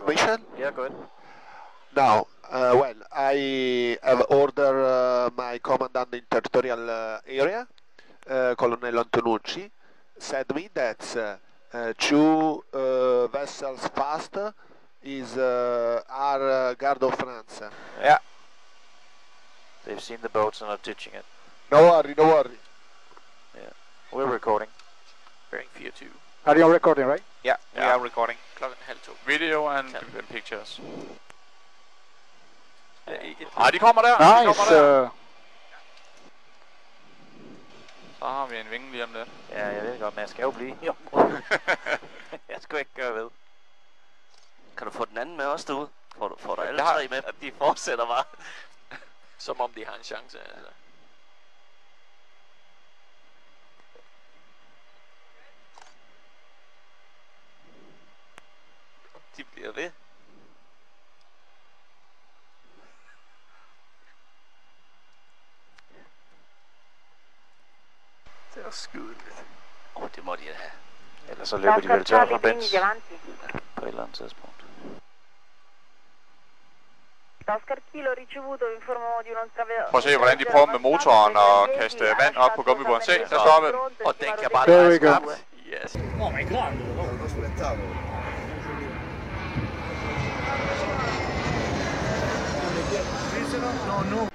information? Yeah, go ahead. Now, well, I have ordered my commandant in territorial area, Colonel Antonucci, said me that two vessels fast are Guard of France. Yeah. They've seen the boats and are ditching it. No worry, no worry. Yeah. We're recording. Bearing 4-2. Are you recording, right? Yeah, we are recording. Klokken 1:30. Video and pictures. Nej, de kommer der. Nice. Så har vi en vinge lige om lidt. Ja, jeg ved godt, men jeg skal jo blive i området. Jeg skal ikke gøre ved. Kan du få den anden med os derude? Får du alle har- tre med? De fortsætter bare. Som om de har en chance. Altså. De bliver ved. Det er skudligt. Det må de have. Ellers så løber de vel tør for Benz på et eller andet tidspunkt. Oscar Kilo ricevuto, informo di un'ultraveloce. Prøv at se, hvordan de prøver med motoren og kaste vand op på gummibåden. Se, der står vi. Og den kan bare There dreje we go. skarpt. Yes. Oh my god! Lo spettacolo. No, no.